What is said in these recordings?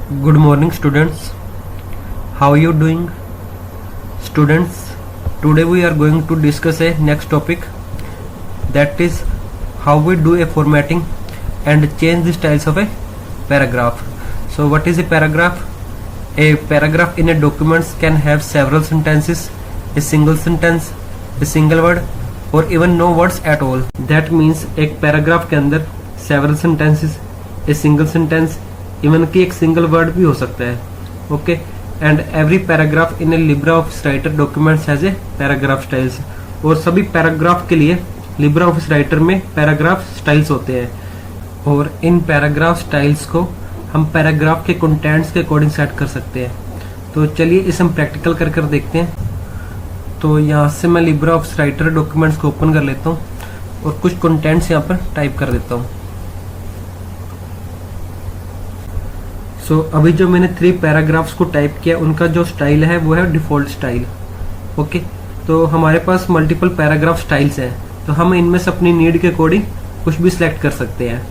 Good morning students. How are you doing? Students, today we are going to discuss a next topic, that is how we do a formatting and change the styles of a paragraph. So what is a paragraph? A paragraph in a document can have several sentences, a single sentence, a single word or even no words at all. That means एक paragraph के अंदर several sentences, a single sentence, even की एक single word भी हो सकता है. Okay, and every paragraph in A Libra office writer documents has a paragraph styles. और सभी पैराग्राफ के लिए लिब्रा ऑफिस राइटर में पैराग्राफ स्टाइल्स होते हैं. और इन पैराग्राफ स्टाइल्स को हम पैराग्राफ के कंटेंट्स के अकॉर्डिंग सेट कर सकते हैं. तो चलिए इसे हम प्रैक्टिकल कर कर देखते हैं. तो यहाँ से मैं लिब्रा ऑफिस राइटर डॉक्यूमेंट्स को ओपन कर लेता हूँ और कुछ कंटेंट्स यहाँ पर टाइप कर देता हूँ. सो अभी जो मैंने 3 पैराग्राफ्स को टाइप किया उनका जो स्टाइल है वो है डिफ़ॉल्ट स्टाइल. ओके, तो हमारे पास मल्टीपल पैराग्राफ स्टाइल्स हैं, तो हम इनमें से अपनी नीड के अकॉर्डिंग कुछ भी सिलेक्ट कर सकते हैं.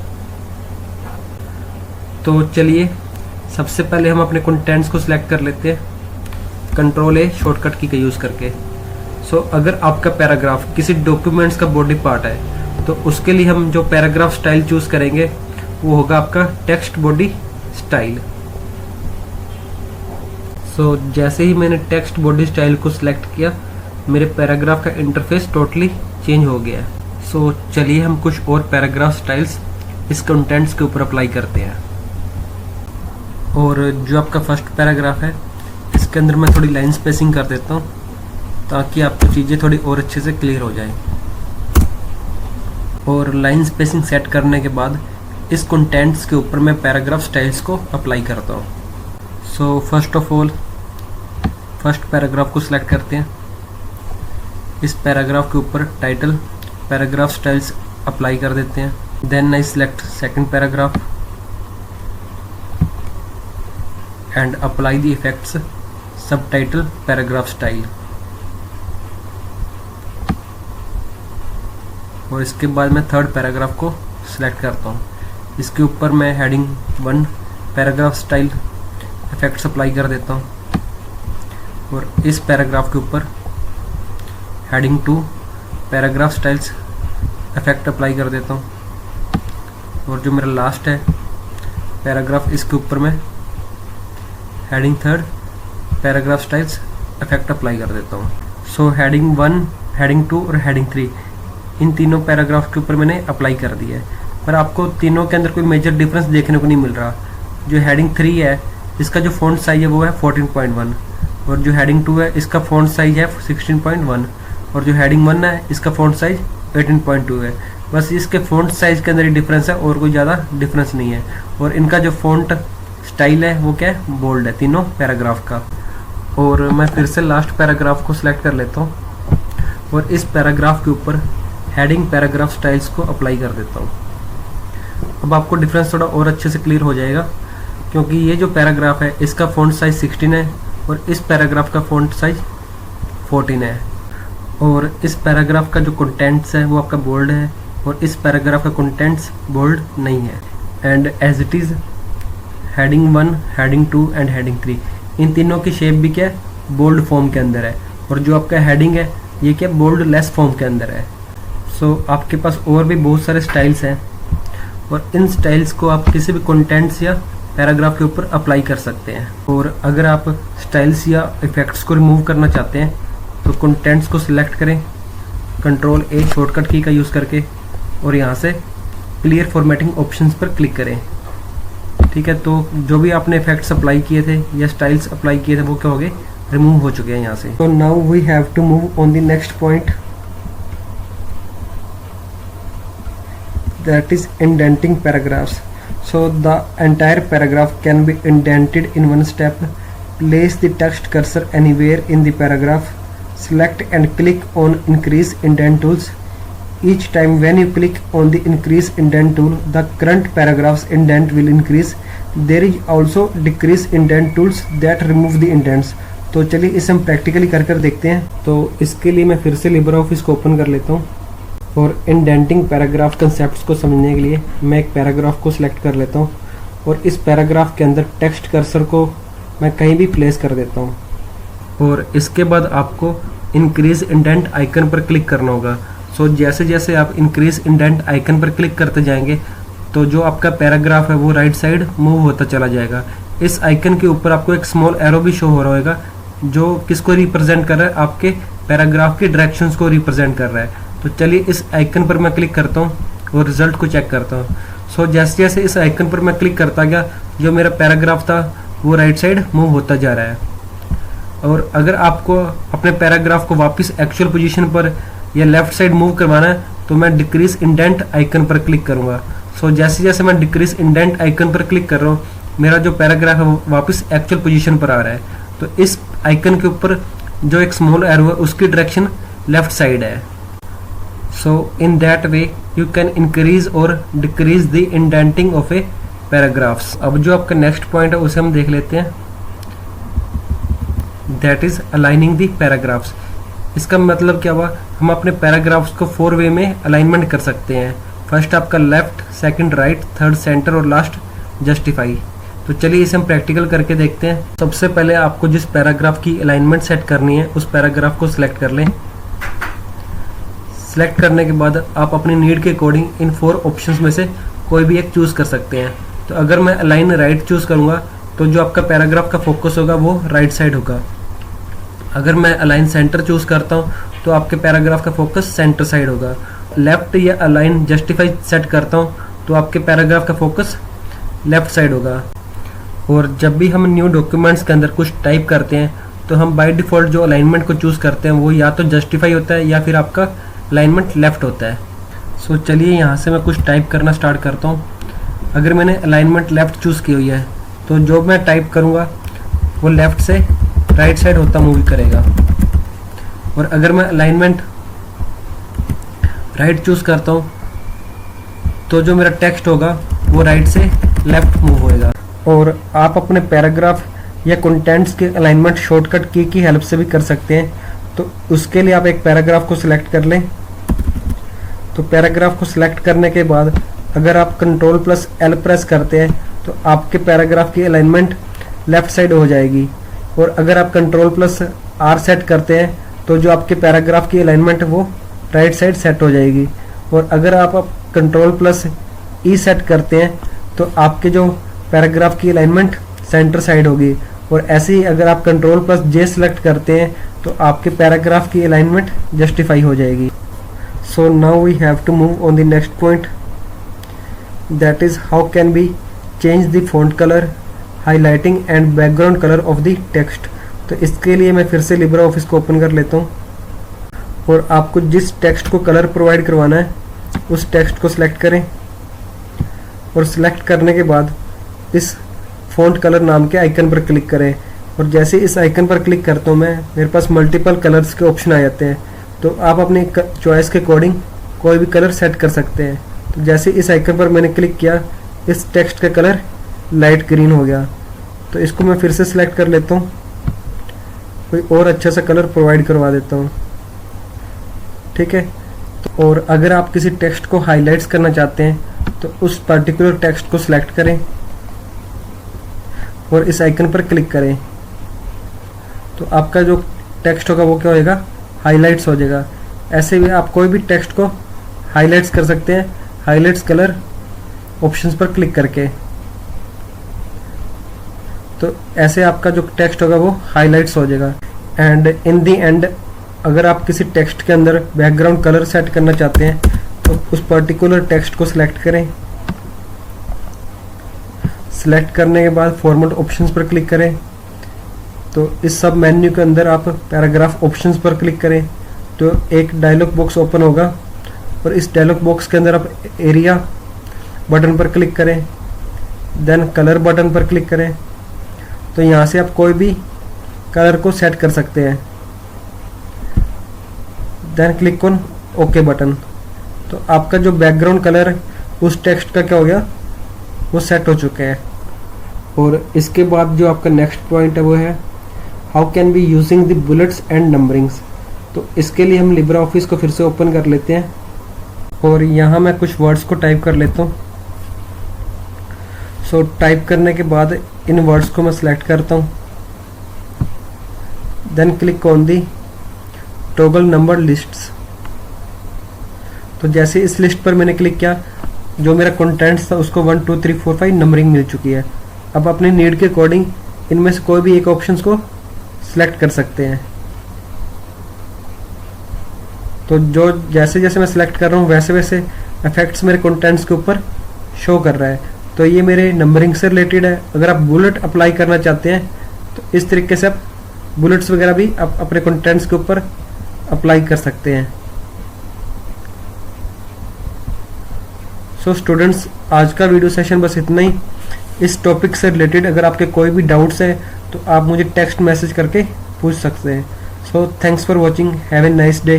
तो चलिए सबसे पहले हम अपने कंटेंट्स को सिलेक्ट कर लेते हैं Ctrl+A शॉर्टकट की का यूज़ करके. सो अगर आपका पैराग्राफ किसी डॉक्यूमेंट्स का बॉडी पार्ट है तो उसके लिए हम जो पैराग्राफ स्टाइल चूज़ करेंगे वो होगा आपका टेक्स्ट बॉडी स्टाइल. सो जैसे ही मैंने टेक्स्ट बॉडी स्टाइल को सिलेक्ट किया मेरे पैराग्राफ का इंटरफेस टोटली चेंज हो गया. सो चलिए हम कुछ और पैराग्राफ स्टाइल्स इस कंटेंट्स के ऊपर अप्लाई करते हैं. और जो आपका फर्स्ट पैराग्राफ है इसके अंदर मैं थोड़ी लाइन स्पेसिंग कर देता हूँ ताकि आपको चीज़ें थोड़ी और अच्छे से क्लियर हो जाए. और लाइन स्पेसिंग सेट करने के बाद इस कंटेंट्स के ऊपर मैं पैराग्राफ स्टाइल्स को अप्लाई करता हूँ. So first of all first paragraph को सिलेक्ट करते हैं. इस पैराग्राफ के ऊपर टाइटल पैराग्राफ स्टाइल्स अप्लाई कर देते हैं. Then I select second paragraph and apply the effects subtitle paragraph style. और इसके बाद मैं थर्ड पैराग्राफ को सिलेक्ट करता हूँ. इसके ऊपर मैं heading 1 paragraph style effects apply कर देता हूँ. और इस पैराग्राफ के ऊपर heading 2 paragraph styles effect apply कर देता हूँ. और जो मेरा लास्ट है पैराग्राफ इसके ऊपर मैं heading 3 paragraph styles effect apply कर देता हूँ. सो हेडिंग 1, हेडिंग 2 और हेडिंग 3 इन तीनों पैराग्राफ के ऊपर मैंने अप्लाई कर दिया है. पर आपको तीनों के अंदर कोई मेजर डिफरेंस देखने को नहीं मिल रहा. जो हेडिंग 3 है इसका जो फॉन्ट साइज है वो है 14.1 और जो हेडिंग 2 है इसका फॉन्ट साइज है 16.1 और जो हेडिंग 1 है इसका फॉन्ट साइज 18.2 है. बस इसके फॉन्ट साइज के अंदर ही डिफरेंस है और कोई ज़्यादा डिफरेंस नहीं है. और इनका जो फॉन्ट स्टाइल है वो क्या है, बोल्ड है तीनों पैराग्राफ का. और मैं फिर से लास्ट पैराग्राफ को सिलेक्ट कर लेता हूँ और इस पैराग्राफ के ऊपर हेडिंग पैराग्राफ स्टाइल्स को अप्लाई कर देता हूँ. अब आपको डिफरेंस थोड़ा और अच्छे से क्लियर हो जाएगा क्योंकि ये जो पैराग्राफ है इसका फॉन्ट साइज 16 है और इस पैराग्राफ का फॉन्ट साइज 14 है. और इस पैराग्राफ का जो कंटेंट्स है वो आपका बोल्ड है और इस पैराग्राफ का कंटेंट्स बोल्ड नहीं है. And as it is heading 1, heading 2 and heading 3 इन तीनों की शेप भी क्या है, बोल्ड फॉर्म के अंदर है. और जो आपका हेडिंग है ये क्या बोल्ड लेस फॉर्म के अंदर है. सो आपके पास और भी बहुत सारे स्टाइल्स हैं और इन स्टाइल्स को आप किसी भी कंटेंट्स या पैराग्राफ के ऊपर अप्लाई कर सकते हैं. और अगर आप स्टाइल्स या इफेक्ट्स को रिमूव करना चाहते हैं तो कंटेंट्स को सिलेक्ट करें Ctrl+A शॉर्टकट की का यूज़ करके और यहाँ से क्लियर फॉर्मेटिंग ऑप्शंस पर क्लिक करें. ठीक है, तो जो भी आपने इफेक्ट्स अप्लाई किए थे या स्टाइल्स अप्लाई किए थे वो क्या हो गए, रिमूव हो चुके हैं यहाँ से. तो now we have to move on the next point, that is indenting paragraphs. So the entire paragraph can be indented in one step. Place the text cursor anywhere in the paragraph. Select and click on increase indent tools. Each time when you click on the increase indent tool, the current paragraph's indent will increase. There is also decrease indent tools that remove the indents. तो चलिए इसे हम practically कर कर देखते हैं. तो इसके लिए मैं फिर से लिब्रा ऑफिस को ओपन कर लेता हूँ और इंडेंटिंग पैराग्राफ कंसेप्ट्स को समझने के लिए मैं एक पैराग्राफ को सिलेक्ट कर लेता हूँ और इस पैराग्राफ के अंदर टेक्स्ट कर्सर को मैं कहीं भी प्लेस कर देता हूँ। और इसके बाद आपको इंक्रीज इंडेंट आइकन पर क्लिक करना होगा। सो जैसे जैसे आप इंक्रीज इंडेंट आइकन पर क्लिक करते जाएंगे तो जो आपका पैराग्राफ है वो राइट साइड मूव होता चला जाएगा। इस आइकन के ऊपर आपको एक स्मॉल एरो भी शो हो रहा होगा जो किसको रिप्रेजेंट कर रहा है, आपके पैराग्राफ की डायरेक्शंस को रिप्रेजेंट कर रहा है। तो चलिए इस आइकन पर मैं क्लिक करता हूँ और रिजल्ट को चेक करता हूँ। सो जैसे जैसे इस आइकन पर मैं क्लिक करता गया जो मेरा पैराग्राफ था वो राइट साइड मूव होता जा रहा है। और अगर आपको अपने पैराग्राफ को वापस एक्चुअल पोजीशन पर या लेफ्ट साइड मूव करवाना है तो मैं डिक्रीज इंडेंट आइकन पर क्लिक करूँगा। सो जैसे जैसे मैं डिक्रीज इंडेंट आइकन पर क्लिक कर रहा हूँ मेरा जो पैराग्राफ है वो वापस एक्चुअल पोजीशन पर आ रहा है। तो इस आइकन के ऊपर जो एक स्मॉल एरो है उसकी डायरेक्शन लेफ्ट साइड है। So in that way you can increase और decrease the indenting of a paragraphs. अब जो आपका नेक्स्ट पॉइंट है उसे हम देख लेते हैं, that is aligning the paragraphs. इसका मतलब क्या हुआ, हम अपने पैराग्राफ्स को 4 वे में अलाइनमेंट कर सकते हैं। फर्स्ट आपका left, second right, third centre और लास्ट जस्टिफाई। तो चलिए इसे हम प्रैक्टिकल करके देखते हैं। सबसे पहले आपको जिस पैराग्राफ की अलाइनमेंट सेट करनी है उस पैराग्राफ को सिलेक्ट कर लें। सिलेक्ट करने के बाद आप अपनी नीड के अकॉर्डिंग इन 4 ऑप्शंस में से कोई भी एक चूज़ कर सकते हैं। तो अगर मैं अलाइन राइट चूज़ करूँगा तो जो आपका पैराग्राफ का फोकस होगा वो राइट साइड होगा। अगर मैं अलाइन सेंटर चूज़ करता हूँ तो आपके पैराग्राफ का फोकस सेंटर साइड होगा। लेफ्ट या अलाइन जस्टिफाई सेट करता हूँ तो आपके पैराग्राफ का फोकस लेफ्ट साइड होगा। और जब भी हम न्यू डॉक्यूमेंट्स के अंदर कुछ टाइप करते हैं तो हम बाय डिफ़ॉल्ट जो अलाइनमेंट को चूज़ करते हैं वो या तो जस्टिफाई होता है या फिर आपका अलाइनमेंट लेफ्ट होता है। सो चलिए यहाँ से मैं कुछ टाइप करना स्टार्ट करता हूँ। अगर मैंने अलाइनमेंट लेफ्ट चूज़ की हुई है तो जो मैं टाइप करूँगा वो लेफ्ट से राइट साइड होता मूव करेगा। और अगर मैं अलाइनमेंट राइट चूज़ करता हूँ तो जो मेरा टेक्स्ट होगा वो राइट से लेफ्ट मूव होएगा। और आप अपने पैराग्राफ या कंटेंट्स के अलाइनमेंट शॉर्टकट की हेल्प से भी कर सकते हैं। तो उसके लिए आप एक पैराग्राफ को सिलेक्ट कर लें। तो पैराग्राफ को सिलेक्ट करने के बाद अगर आप Ctrl+L प्रेस करते हैं तो आपके पैराग्राफ की अलाइनमेंट लेफ्ट साइड हो जाएगी। और अगर आप Ctrl+R सेट करते हैं तो जो आपके पैराग्राफ की अलाइनमेंट है वो राइट साइड सेट हो जाएगी। और अगर आप Ctrl+E सेट करते हैं तो आपके जो पैराग्राफ की अलाइनमेंट सेंटर साइड होगी। और ऐसे ही अगर आप Ctrl+J सेलेक्ट करते हैं तो आपके पैराग्राफ की अलाइनमेंट जस्टिफाई हो जाएगी। So now we have to move on the next point, that is how can be change the font colour, highlighting and background colour of the text. तो इसके लिए मैं फिर से लिब्रा ऑफिस को ओपन कर लेता हूँ और आपको जिस टेक्स्ट को कलर प्रोवाइड करवाना है उस टेक्स्ट को सिलेक्ट करें। और सिलेक्ट करने के बाद इस फ़ॉन्ट कलर नाम के आइकन पर क्लिक करें। और जैसे इस आइकन पर क्लिक करता हूँ मैं, मेरे पास मल्टीपल कलर्स के ऑप्शन आ जाते हैं। तो आप अपनी चॉइस के अकॉर्डिंग कोई भी कलर सेट कर सकते हैं। तो जैसे इस आइकन पर मैंने क्लिक किया इस टेक्स्ट का कलर लाइट ग्रीन हो गया। तो इसको मैं फिर से सिलेक्ट कर लेता हूँ, कोई और अच्छा सा कलर प्रोवाइड करवा देता हूँ। ठीक है। और अगर आप किसी टेक्स्ट को हाईलाइट्स करना चाहते हैं तो उस पर्टिकुलर टेक्स्ट को सिलेक्ट करें और इस आइकन पर क्लिक करें। तो आपका जो टेक्स्ट होगा वो क्या होएगा, हाईलाइट्स हो जाएगा। ऐसे भी आप कोई भी टेक्स्ट को हाईलाइट्स कर सकते हैं हाईलाइट्स कलर ऑप्शंस पर क्लिक करके। तो ऐसे आपका जो टेक्स्ट होगा वो हाईलाइट्स हो जाएगा। एंड इन दी एंड अगर आप किसी टेक्स्ट के अंदर बैकग्राउंड कलर सेट करना चाहते हैं तो उस पर्टिकुलर टेक्स्ट को सिलेक्ट करें। सिलेक्ट करने के बाद फॉर्मेट ऑप्शंस पर क्लिक करें। तो इस सब मेन्यू के अंदर आप पैराग्राफ ऑप्शंस पर क्लिक करें तो एक डायलॉग बॉक्स ओपन होगा। और इस डायलॉग बॉक्स के अंदर आप एरिया बटन पर क्लिक करें, देन कलर बटन पर क्लिक करें। तो यहाँ से आप कोई भी कलर को सेट कर सकते हैं। Then click on okay button. तो आपका जो बैकग्राउंड कलर है उस टेक्स्ट का क्या हो गया, वो सेट हो चुके हैं। और इसके बाद जो आपका नेक्स्ट पॉइंट है वो है how can be using the bullets and numberings. तो इसके लिए हम लिब्रा ऑफिस को फिर से ओपन कर लेते हैं और यहाँ मैं कुछ वर्ड्स को टाइप कर लेता हूँ। सो टाइप करने के बाद इन वर्ड्स को मैं सिलेक्ट करता हूँ, then click on the toggle number lists. तो जैसे इस लिस्ट पर मैंने क्लिक किया, जो मेरा कंटेंट्स था उसको 1 2 3 4 5 नंबरिंग मिल चुकी है। अब अपने नीड के अकॉर्डिंग इनमें से कोई भी एक ऑप्शंस को सिलेक्ट कर सकते हैं। तो जो जैसे जैसे मैं सिलेक्ट कर रहा हूँ वैसे वैसे इफेक्ट्स मेरे कंटेंट्स के ऊपर शो कर रहा है। तो ये मेरे नंबरिंग से रिलेटेड है। अगर आप बुलेट अप्लाई करना चाहते हैं तो इस तरीके से आप बुलेट्स वगैरह भी आप अपने कंटेंट्स के ऊपर अप्लाई कर सकते हैं। सो स्टूडेंट्स, आज का वीडियो सेशन बस इतना ही। इस टॉपिक से रिलेटेड अगर आपके कोई भी डाउट्स है तो आप मुझे टेक्स्ट मैसेज करके पूछ सकते हैं। So thanks for watching, have a nice day.